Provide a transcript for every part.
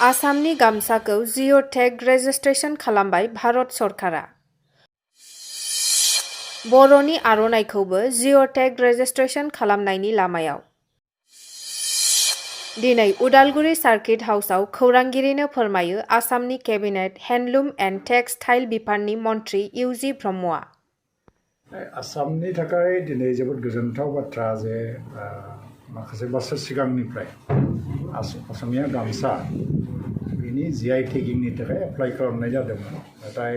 आसामनि गामसाखौ जिअ'टेग रेजिस्ट्रेशन खालामबाय भारत सरकारा। बर'नि आर'नाइखौबो जिअ'टेग रेजिस्ट्रेशन खालामनायनि लामायाव। दिनै उदालगुरि सार्किट हाउसआव खौरांगिरिनो फोरमायो आसामनि केबिनेट हेन्डलुम एन्ड टेक्सटाइल बिफाननि मन्थ्रि इउजि ब्रह्मआ। आसामनि थाखाय दिनै जोबोद गोजोनथाव बाथ्रा जे माखासे बोसोर सिगांनिफ्राय असमिया गामसा बिनि जिआइ टेगिंनि थाखाय एप्लाइ खालामनाय जादोंमोन, नाथाय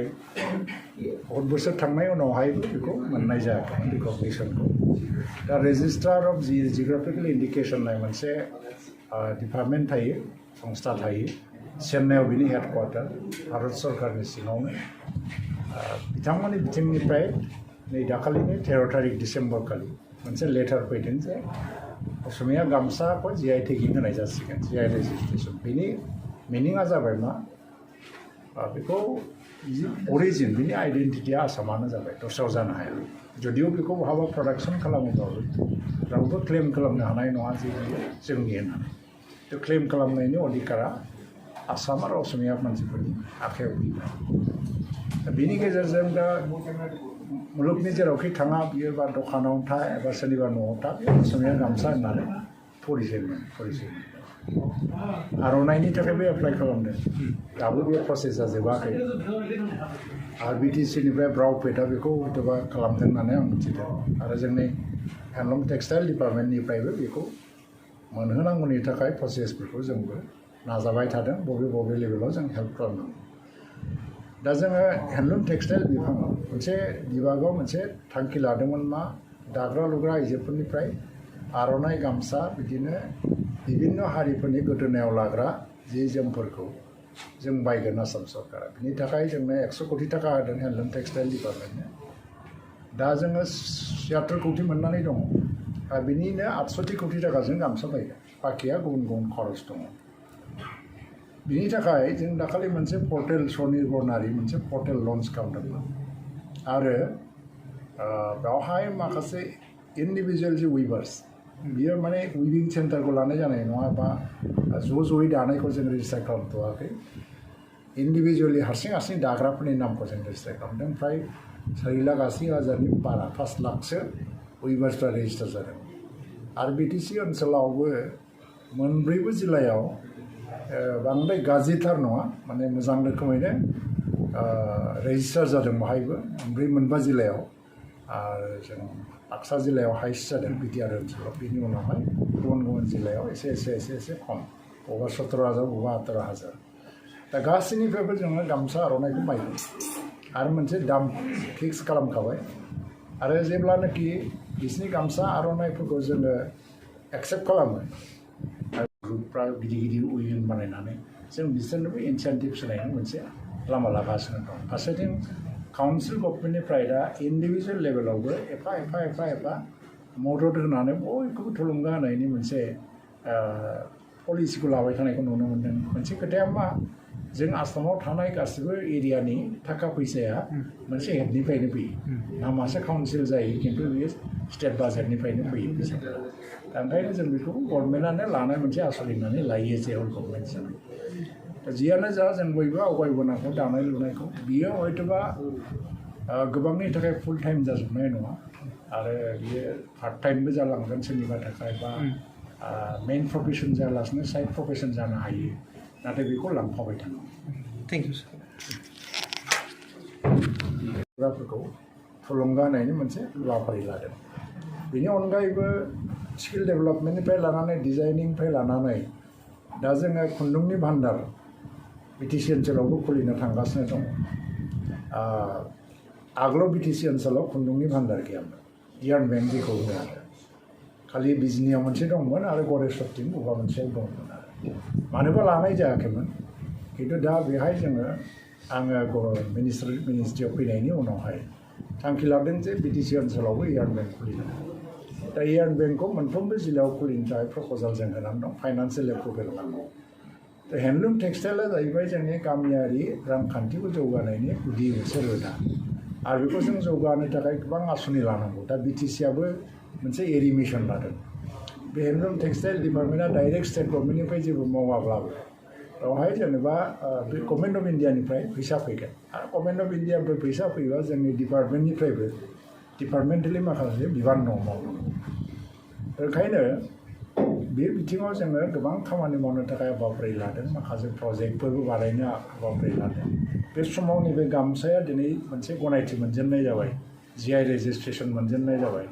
बहुत बोसोर थांनाय उनावहायबो बेखौ मोननाय जायाखैमोन रिकगनिसनखौ। दा रेजिस्ट्रार अफ जिअग्राफिकेल इन्डिकेसन होननाय मोनसे डिपार्टमेन्ट थायो, संस्था थायो चेन्नाइआव बिनि हेडक्वार्टार, भारत सरकारनि सिङावनो। बिथांमोननि बिथिंनिफ्राय नै दाखालिनि 13 तारिख डिसेम्बर खालि मोनसे लेटार फैदों जे असमिया गामसाखौ जिआइ टेगिं होनाय जासिगोन, जिआइ रेजिस्ट्रेसन। बिनि मिनिङा जाबाय मा, बेखौ अरिजिन बिनि आइडेन्टिटिया आसामानो जाबाय, दस्रायाव जानो हाया। जुदिও बेखौ बहाबा प्रडाक्सन खालामोबाबो रावबो क्लेम खालामनो हानाय नङा जे जोंनि होननानै। बे क्लेम खालामनायनि अधिकारा आसाम आरो असमिया मानसिफोरनि आखायाव गैया। दा बिनि गेजेरजों दा मुलुगनि जेरावखि थाङा बियो बा दखानाव था एबा सोरनिबा न'आव था, बे असमिया गामसा होननानै परिचय मोनो। आर'नाइनि थाखायबो एप्लाइ खालामदों, दाबो बे प्रसेसा जोबाखै। आरो बिटिसिनिफ्राय ब्राउपेटआ बेखौ हयथ'बा खालामदों होननानै आं मिथिदों, आरो जोंनि हेन्डलुम टेक्सटाइल डिपार्टमेन्टनिफ्रायबो बेखौ मोनहोनांगौनि थाखाय प्रसेसफोरखौ जोंबो नाजाबाय थादों, बबे लेभेलाव जों हेल्प खालामनांगौ। दा जोङो हेन्डलुम टेक्सटाइल बिफानाव मोनसे बिभागाव मोनसे थांखि लादोंमोन मा, दाग्रा लुग्रा आइजोफोरनिफ्राय आर'नाइ गामसा बिदिनो बिभिन्न हारिफोरनि गोदोनायाव लाग्रा जि जोमफोरखौ जों बायगोन आसाम सरकारा। बिनि थाखाय जोंनो 100 कोटि थाखा होदों हेन्डलुम टेक्सटाइल डिपार्टमेन्टनो। दा जोङो 76 कोटि मोननानै दङ, आरो बिनिनो 68 कोटि थाखाजों गामसा बायगोन, बाखिया गुबुन खरस दङ। बिनि थाखाय जों दाखालि मोनसे पर्टेल स्वनिर्भर नारि मोनसे पर्टेल लन्च खालामदोंमोन, आरो बेवहाय माखासे इन्डिभिजुवेल जि उइभार्स, बियो माने उइभिं सेन्टारखौ लानाय जानाय नङा, बा ज'यै दानायखौ जों रेजिस्टार खालामथ'वाखै। इन्डिभिजुवेलि हारसिं दाग्राफोरनि नामखौ जों रेजिस्टार खालामदों। फ्राय 4,80,000नि बारा, 5 लाखसो उइभार्सफ्रा रेजिस्टार जादों। आरो बिटिसि ओनसोलावबो मोनब्रैबो जिल्लायाव बांद्राय गाज्रिथार नङा, माने मोजां रोखोमैनो रेजिस्टार जादों बाहायबो, मोनबा जिल्लायाव। आरो जों बाक्सा जिल्लायाव हाइस्ट जादों बिटिआर ओनसोलाव, बिनि उनावहाय गुबुन जिल्लायाव एसे खम, बबेबा 17,000 बबेबा 18,000। दा गासैनिफ्रायबो जोङो गामसा आर'नाइखौ बायगोन, आरो मोनसे दाम फिक्स खालामखाबाय। आरो जेब्लानाखि बिसिनि गामसा आर'नाइफोरखौ जोङो एक्सेप्ट खालामो, ग्रुपफ्रा गिदिर उइभिं बानायनानै जों बिसोरनोबो इनसेन्टिभ्स होनायनि मोनसे लामा लागासिनो दं। फारसेथिं काउन्सिल गभर्नमेन्टनिफ्राय दा इन्डिभिजुवेल लेभेलावबो एफा मदद होनानै बयखौबो थुलुंगा होनायनि मोनसे पलिसिखौ लाबाय थानायखौ नुनो मोन्दों। मोनसे खोथाया मा, जों आसामाव थानाय गासिबो एरियानि थाखा फैसाया मोनसे हेडनिफ्रायनो फैयो, नामासो काउन्सिल जायो, खिन्थु बेयो स्टेट बाजेटनिफ्रायनो फैयो फैसाफोरा। दा ओंखायनो जों बेखौ गभर्नमेन्टआनो लानाय मोनसे आस'ल होननानै लायो जे हल गभर्नमेन्ट हिसाबै। दा जियानो जा, जों बयबो आवगायबोनांगौ दानाय लुनायखौ। बियो हयथ'बा गोबांनि थाखाय फुल टाइम जाजोबनाय नङा, आरो बियो पार्ट टाइमबो जालांगोन सोरनिबा थाखाय, बा मेइन प्रफेसन जायालासिनो साइड प्रफेसन जानो हायो, नाथाय बेखौ लांफाबाय थानांगौ। थेंक इउ सार। फोरखौ थुलुंगा होनायनि मोनसे हाबाफारि लादों। बेनि अनगायैबो स्किल डेभेलपमेन्टनिफ्राय लानानै डिजाइनिंनिफ्राय लानानै दा जोङो खुन्दुंनि भान्डार बिटिसि ओनसोलावबो खुलिनो थांगासिनो दङ। आगोलाव बिटिसि ओनसोलाव खुन्दुंनि भान्डार गैयामोन, यार्न बेंक जेखौ होनो, आरो खालि बिजनियाव मोनसे दंमोन आरो गरेस्वरथिं बबेबा मोनसेयाव दंमोन। आरो मानोबा लानाय जायाखैमोन, खिन्थु दा बेहाय आङो मिनिस्ट्रियाव फैनायनि उनावहाय थांखि लादों जे बिटिसि ओनसोलावबो यार्न बेंक खुलिनो। दा यार्न बेंकखौ मोनफ्रोमबो जिल्लायाव खुलिनो थाखाय प्रप'जाल जों होनानै दं, फाइनान्सियेल एप्रुभेल नांगौ। दा हेन्डलुम टेक्सटाइलआ जाहैबाय जोंनि गामियारि रांखान्थिखौ जौगानायनि गुदि मोनसे रोदा, आरो बेखौ जों जौगाहोनो थाखाय गोबां आसनि लानांगौ। दा बिटिसिआबो मोनसे एरिमिसन लादों। बे हेन्डलुम टेक्सटाइल डिपार्टमेन्टआ डाइरेक्ट स्टेट गभर्नमेन्टनिफ्राय जेबो मावाब्लाबो बेवहाय जेनेबा बे गभर्नमेन्ट अफ इन्डियानिफ्राय फैसा फैगोन आरो गभर्नमेन्ट अफ इन्डियानिफ्राय फैसा फैबा जोंनि डिपार्टमेन्टनिफ्रायबो डिपार्टमेन्टेलि माखासे बिबान दङ मावनो ओंखायनो बे बिथिङाव जोङो गोबां खामानि मावनो थाखाय हाबाफारि लादों माखासे प्रजेक्टफोरबो बानायनो हाबाफारि लादों बे समाव नैबे गामसाया दिनै मोनसे गनायथि मोनजेननाय जाबाय GI रेजिस्ट्रेसन मोनजेननाय जाबाय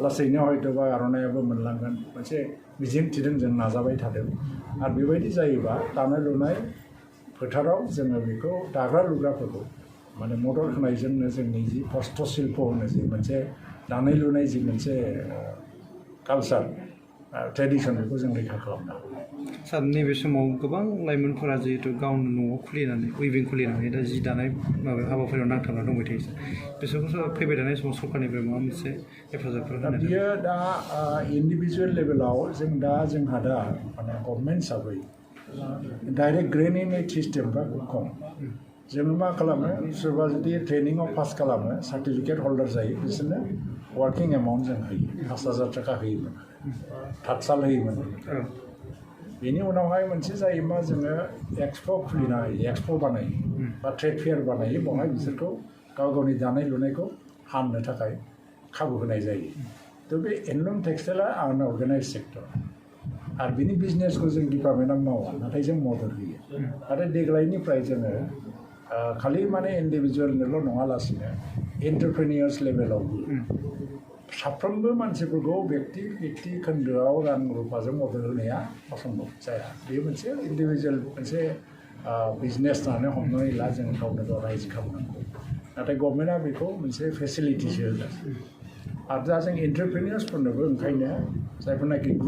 लासैनो हयतोबा आर'नाइयाबो मोनलांगोन मोनसे मिजिं थिदों जों नाजाबाय थादों आरो बेबायदि जायोबा दानाय लुनाय फोथाराव जोङो बेखौ दाग्रा लुग्राफोरखौ माने मदद होनायजोंनो जोंनि जि हस्तशिल्प होनो जि मोनसे दानाय लुनाय जि मोनसे कालचार ट्रेडिसन बेखौ जों रैखा खालामनो हागोन सार नैबे समाव गोबां लाइमोनफोरा जिहेतु गावनो न'आव खुलिनानै उइभिं खुलिनानै दा जि दानाय माबा हाबाफारियाव नांथाबना दंबाय थायो बिसोरखौ फैबाय थानाय समाव सरकारनिफ्राय माबा मोनसे हेफाजाबफोर होनो बियो दा इन्डिभिजुवेल लेभेलाव जोंहा दा माने गभर्नमेन्ट हिसाबै डाइरेक्ट ग्रेनिंनि सिस्टेमफ्रा खूब खम जोङो मा खालामो सोरबा जुदि ट्रेनिङाव पास खालामो सार्टिफिकेट हल्डार जायो बिसोरनो वार्किं एमाउन्ट जों होयो 5,000 थाखा होयोमोन थातसाल होयोमोन बेनि उनावहाय मोनसे जायो मा जोङो एक्सप' खुलिना होयो एक्सप' बानायो बा ट्रेड फेयार बानायो बेवहाय बिसोरखौ गाव गावनि दानाय लुनायखौ हामनो थाखाय खाबु होनाय जायो थ' बे हेन्दलुम टेक्सटाइलआ आनअर्गानाइज सेक्टर आरो बिनि बिजनेसखौ जों डिपार्टमेन्टआ मावा नाथाय जों मदद होयो आरो देग्लायनिफ्राय जोङो खालि माने इन्डिभिजुवेलनिल' नङालासिनो एन्टारप्रेनियार्स लेभेलावबो साफ्रोमबो मानसिफोरखौ व्यक्ति खोन्दोआव रां रुफाजों मदद होनाया असम्भब जाया बेयो मोनसे इन्डिभिजुवेल मोनसे बिजनेस होननानै हमनानै ला जों गावनो गाव राइज खालामनांगौ नाथाय गभर्नमेन्टआ बेखौ मोनसे फेसिलिटिसो होगासिनो आरो दा जों एन्टारप्रेनियार्सफोरनोबो ओंखायनो जायफोरनाखि